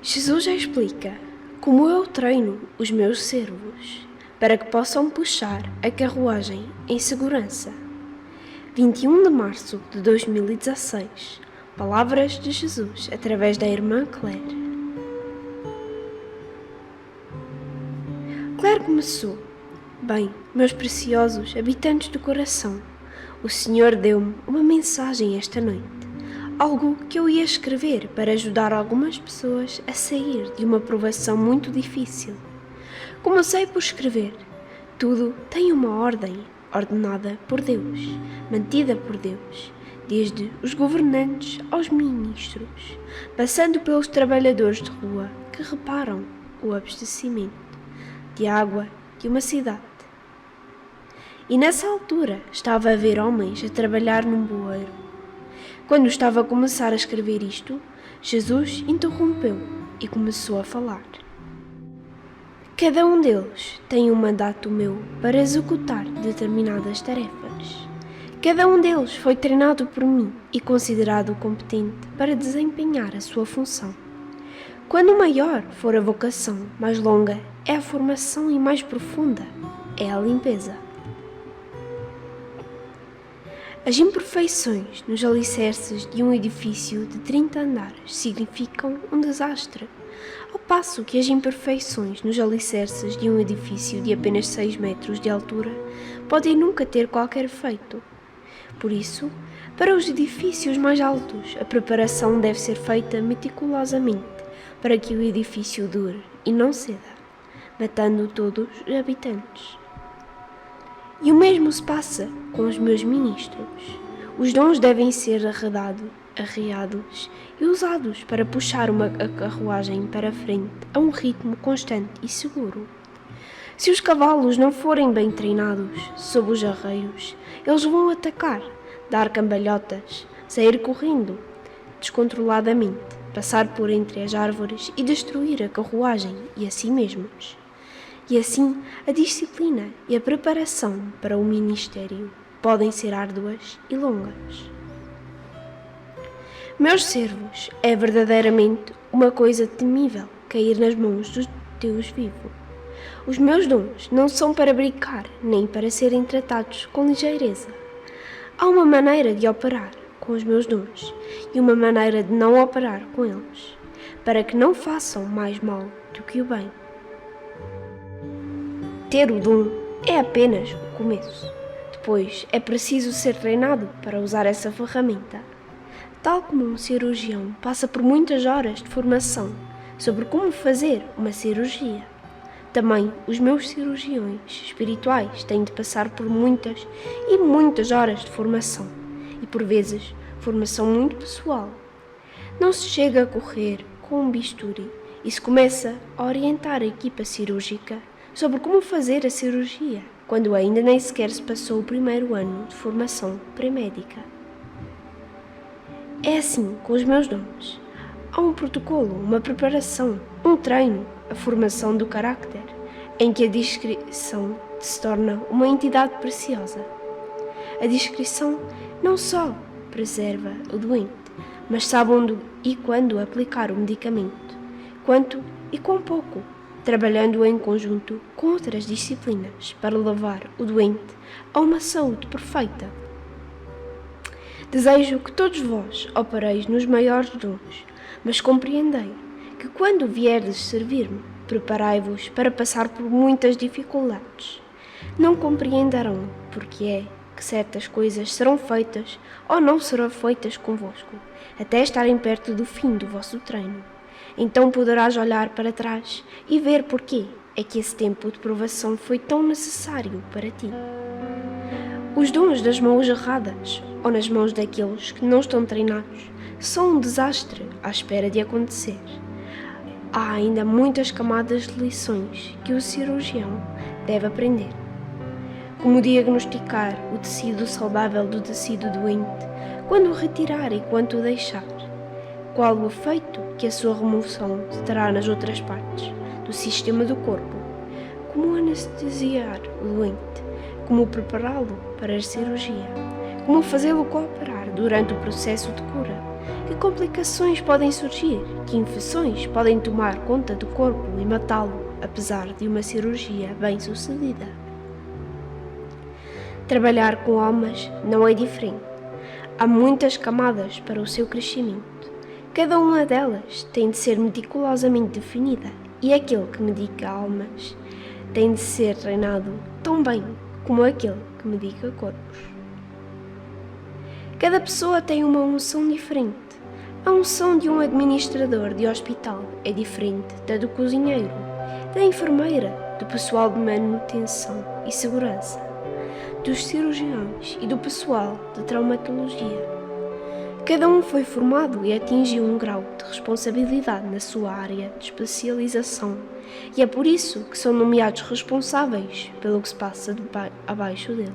Jesus explica como eu treino os meus servos para que possam puxar a carruagem em segurança. 21 de março de 2016. Palavras de Jesus através da irmã Claire. Claire começou: Bem, meus preciosos habitantes do coração, o Senhor deu-me uma mensagem esta noite. Algo que eu ia escrever para ajudar algumas pessoas a sair de uma provação muito difícil. Comecei por escrever. Tudo tem uma ordem, ordenada por Deus, mantida por Deus, desde os governantes aos ministros, passando pelos trabalhadores de rua que reparam o abastecimento de água de uma cidade. E nessa altura estava a ver homens a trabalhar num bueiro. Quando estava a começar a escrever isto, Jesus interrompeu e começou a falar. Cada um deles tem um mandato meu para executar determinadas tarefas. Cada um deles foi treinado por mim e considerado competente para desempenhar a sua função. Quando maior for a vocação, mais longa é a formação e mais profunda é a limpeza. As imperfeições nos alicerces de um edifício de 30 andares significam um desastre, ao passo que as imperfeições nos alicerces de um edifício de apenas 6 metros de altura podem nunca ter qualquer efeito. Por isso, para os edifícios mais altos, a preparação deve ser feita meticulosamente para que o edifício dure e não ceda, matando todos os habitantes. E o mesmo se passa com os meus ministros. Os dons devem ser arreados e usados para puxar a carruagem para a frente a um ritmo constante e seguro. Se os cavalos não forem bem treinados sob os arreios, eles vão atacar, dar cambalhotas, sair correndo descontroladamente, passar por entre as árvores e destruir a carruagem e a si mesmos. E assim, a disciplina e a preparação para o ministério podem ser árduas e longas. Meus servos, é verdadeiramente uma coisa temível cair nas mãos do Deus vivo. Os meus dons não são para brincar, nem para serem tratados com ligeireza. Há uma maneira de operar com os meus dons e uma maneira de não operar com eles, para que não façam mais mal do que o bem. Ter o dom é apenas o começo. Depois é preciso ser treinado para usar essa ferramenta. Tal como um cirurgião passa por muitas horas de formação sobre como fazer uma cirurgia, também os meus cirurgiões espirituais têm de passar por muitas e muitas horas de formação, e por vezes formação muito pessoal. Não se chega a correr com um bisturi e se começa a orientar a equipa cirúrgica sobre como fazer a cirurgia, quando ainda nem sequer se passou o primeiro ano de formação pré-médica. É assim com os meus dons. Há um protocolo, uma preparação, um treino, a formação do carácter, em que a discrição se torna uma entidade preciosa. A discrição não só preserva o doente, mas sabe onde e quando aplicar o medicamento, quanto e quão pouco, trabalhando em conjunto com outras disciplinas para levar o doente a uma saúde perfeita. Desejo que todos vós opereis nos maiores dons, mas compreendei que quando vierdes servir-me, preparai-vos para passar por muitas dificuldades. Não compreenderão porque é que certas coisas serão feitas ou não serão feitas convosco, até estarem perto do fim do vosso treino. Então poderás olhar para trás e ver porquê é que esse tempo de provação foi tão necessário para ti. Os dons das mãos erradas ou nas mãos daqueles que não estão treinados são um desastre à espera de acontecer. Há ainda muitas camadas de lições que o cirurgião deve aprender. Como diagnosticar o tecido saudável do tecido doente, quando o retirar e quando o deixar. Qual o efeito que a sua remoção terá nas outras partes do sistema do corpo, como anestesiar o doente, como prepará-lo para a cirurgia, como fazê-lo cooperar durante o processo de cura que complicações podem surgir, que infecções podem tomar conta do corpo e matá-lo, apesar de uma cirurgia bem-sucedida. Trabalhar com almas não é diferente. Há muitas camadas para o seu crescimento. Cada uma delas tem de ser meticulosamente definida e aquele que medica almas tem de ser treinado tão bem como aquele que medica corpos. Cada pessoa tem uma unção diferente. A unção de um administrador de hospital é diferente da do cozinheiro, da enfermeira, do pessoal de manutenção e segurança, dos cirurgiões e do pessoal de traumatologia. Cada um foi formado e atingiu um grau de responsabilidade na sua área de especialização, e é por isso que são nomeados responsáveis pelo que se passa abaixo deles.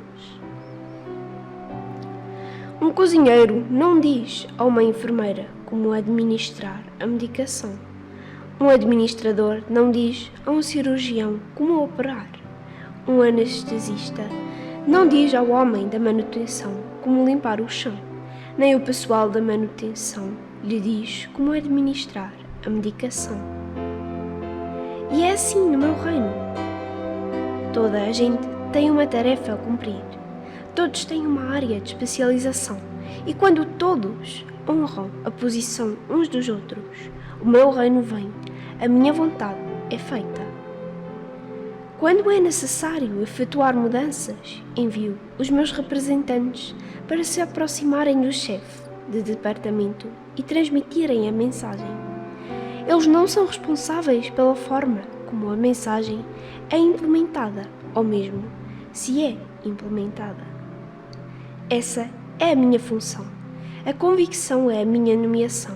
Um cozinheiro não diz a uma enfermeira como administrar a medicação. Um administrador não diz a um cirurgião como operar. Um anestesista não diz ao homem da manutenção como limpar o chão. Nem o pessoal da manutenção lhe diz como administrar a medicação. E é assim no meu reino. Toda a gente tem uma tarefa a cumprir. Todos têm uma área de especialização. E quando todos honram a posição uns dos outros, o meu reino vem, a minha vontade é feita. Quando é necessário efetuar mudanças, envio os meus representantes para se aproximarem do chefe de departamento e transmitirem a mensagem. Eles não são responsáveis pela forma como a mensagem é implementada, ou mesmo se é implementada. Essa é a minha função. A convicção é a minha nomeação.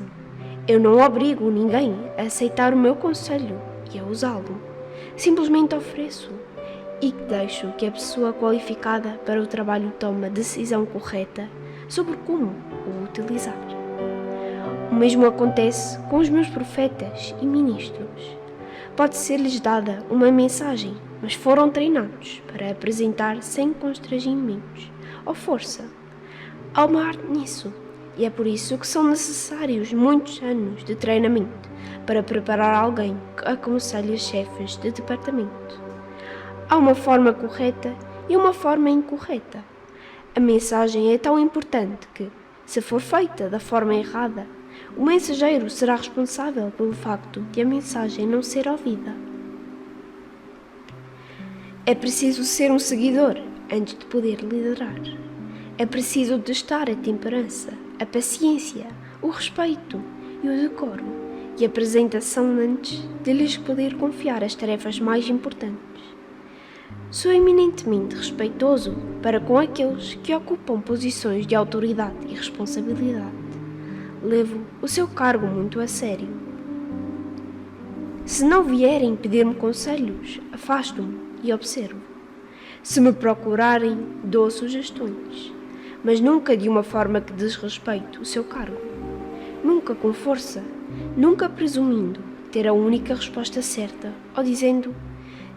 Eu não obrigo ninguém a aceitar o meu conselho e a usá-lo. Simplesmente ofereço e deixo que a pessoa qualificada para o trabalho tome a decisão correta sobre como o utilizar. O mesmo acontece com os meus profetas e ministros. Pode ser-lhes dada uma mensagem, mas foram treinados para apresentar sem constrangimentos ou força. Há uma arte nisso, e é por isso que são necessários muitos anos de treinamento para preparar alguém que aconselhe os chefes de departamento. Há uma forma correta e uma forma incorreta. A mensagem é tão importante que, se for feita da forma errada, o mensageiro será responsável pelo facto de a mensagem não ser ouvida. É preciso ser um seguidor antes de poder liderar. É preciso testar a temperança, a paciência, o respeito e o decoro, e a apresentação antes de lhes poder confiar as tarefas mais importantes. Sou eminentemente respeitoso para com aqueles que ocupam posições de autoridade e responsabilidade. Levo o seu cargo muito a sério. Se não vierem pedir-me conselhos, afasto-me e observo. Se me procurarem, dou sugestões, mas nunca de uma forma que desrespeite o seu cargo. Nunca com força, nunca presumindo ter a única resposta certa ou dizendo: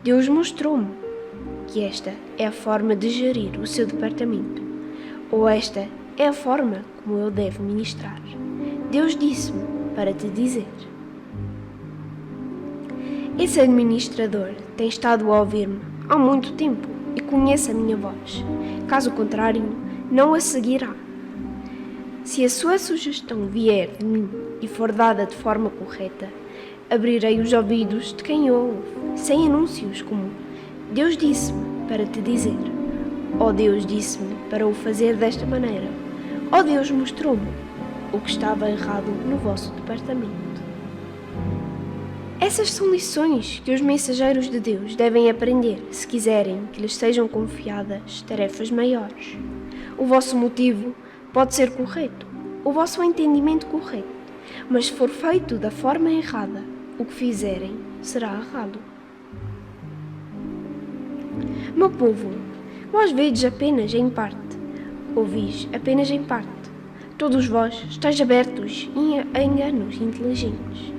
Deus mostrou-me que esta é a forma de gerir o seu departamento, ou esta é a forma como eu devo ministrar. Deus disse-me para te dizer. Esse administrador tem estado a ouvir-me há muito tempo e conhece a minha voz. Caso contrário, não a seguirá. Se a sua sugestão vier de mim e for dada de forma correta, abrirei os ouvidos de quem ouve, sem anúncios como Deus disse-me para te dizer, ou Deus disse-me para o fazer desta maneira, ou Deus mostrou-me o que estava errado no vosso departamento. Essas são lições que os mensageiros de Deus devem aprender se quiserem que lhes sejam confiadas tarefas maiores. O vosso motivo pode ser correto, o vosso entendimento correto, mas se for feito da forma errada, o que fizerem será errado. Meu povo, vós vedes apenas em parte, ouvis apenas em parte. Todos vós estáis abertos a enganos inteligentes.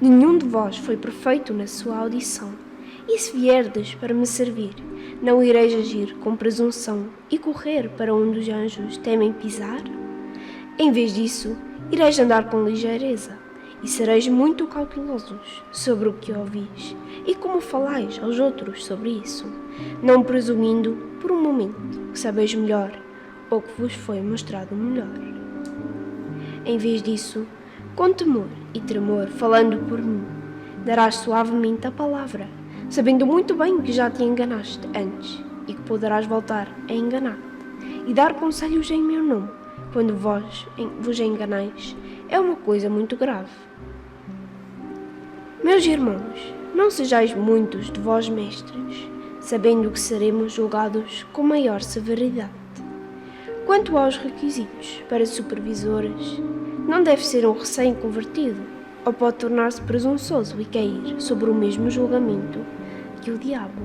Nenhum de vós foi perfeito na sua audição, e se vierdes para me servir, não ireis agir com presunção e correr para onde os anjos temem pisar? Em vez disso, Ireis andar com ligeireza, e sereis muito cautelosos sobre o que ouvis e como falais aos outros sobre isso, não presumindo por um momento que sabeis melhor ou que vos foi mostrado melhor. Em vez disso, com temor e tremor, falando por mim, darás suavemente a palavra, sabendo muito bem que já te enganaste antes e que poderás voltar a enganar-te e dar conselhos em meu nome quando vos enganais. É uma coisa muito grave. Meus irmãos, não sejais muitos de vós mestres, sabendo que seremos julgados com maior severidade. Quanto aos requisitos para supervisores, não deve ser um recém-convertido, ou pode tornar-se presunçoso e cair sobre o mesmo julgamento que o diabo.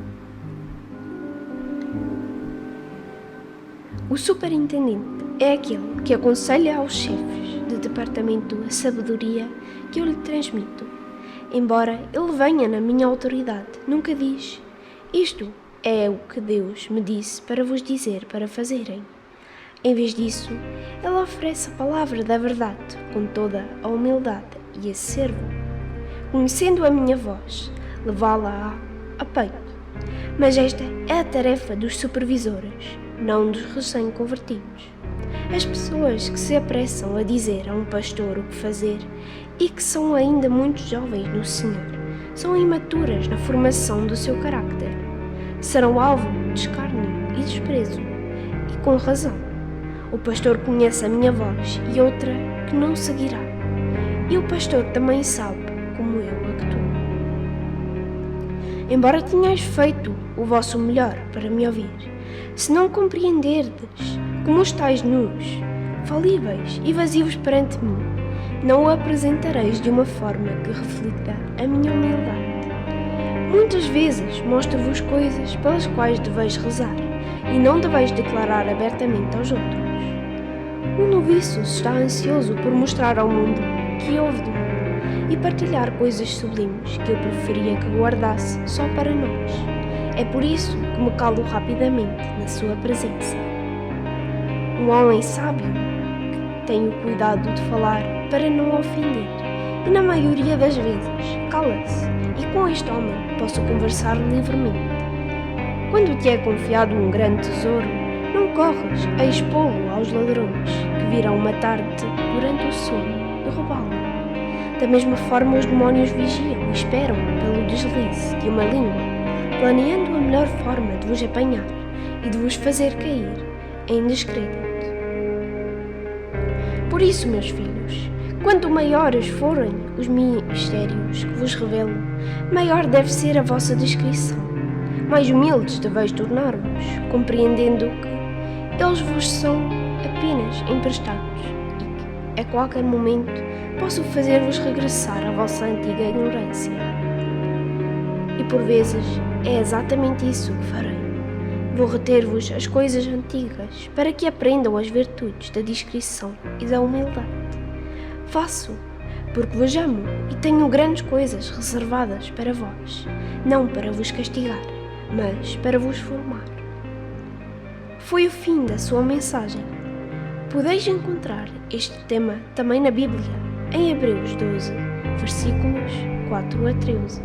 O superintendente é aquele que aconselha aos chefes de departamento a sabedoria que eu lhe transmito. Embora ele venha na minha autoridade, nunca diz: isto é o que Deus me disse para vos dizer para fazerem. Em vez disso, ele oferece a palavra da verdade com toda a humildade e esse servo, conhecendo a minha voz, levá-la a peito. Mas esta é a tarefa dos supervisores, não dos recém-convertidos. As pessoas que se apressam a dizer a um pastor o que fazer e que são ainda muito jovens no Senhor, são imaturas na formação do seu carácter. Serão alvo de escárnio e desprezo, e com razão. O pastor conhece a minha voz e outra que não seguirá, e o pastor também sabe como eu actuo. Embora tenhais feito o vosso melhor para me ouvir, se não compreenderdes como estáis nus, falíveis e vazios perante mim, não o apresentareis de uma forma que reflita a minha humildade. Muitas vezes mostro-vos coisas pelas quais deveis rezar e não deveis declarar abertamente aos outros. Um noviço está ansioso por mostrar ao mundo que ouve de mim e partilhar coisas sublimes que eu preferia que guardasse só para nós. É por isso que me calo rapidamente na sua presença. Um homem sábio tem o cuidado de falar para não ofender, e na maioria das vezes cala-se, e com este homem posso conversar livremente. Quando te é confiado um grande tesouro, não corres a expô-lo aos ladrões que virão matar-te durante o sono e roubá-lo. Da mesma forma, os demónios vigiam e esperam pelo deslize de uma língua, planeando a melhor forma de vos apanhar e de vos fazer cair em descrédito. Por isso, meus filhos, quanto maiores forem os mistérios que vos revelo, maior deve ser a vossa discrição. Mais humildes deveis tornar-vos, compreendendo que eles vos são apenas emprestados e que, a qualquer momento, posso fazer-vos regressar à vossa antiga ignorância. E por vezes é exatamente isso que farei. Vou reter-vos as coisas antigas para que aprendam as virtudes da discrição e da humildade. Faço porque vos amo e tenho grandes coisas reservadas para vós, não para vos castigar, mas para vos formar. Foi o fim da sua mensagem. Podeis encontrar este tema também na Bíblia, em Hebreus 12, versículos 4 a 13.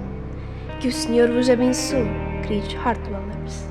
Que o Senhor vos abençoe, queridos Heartwellers.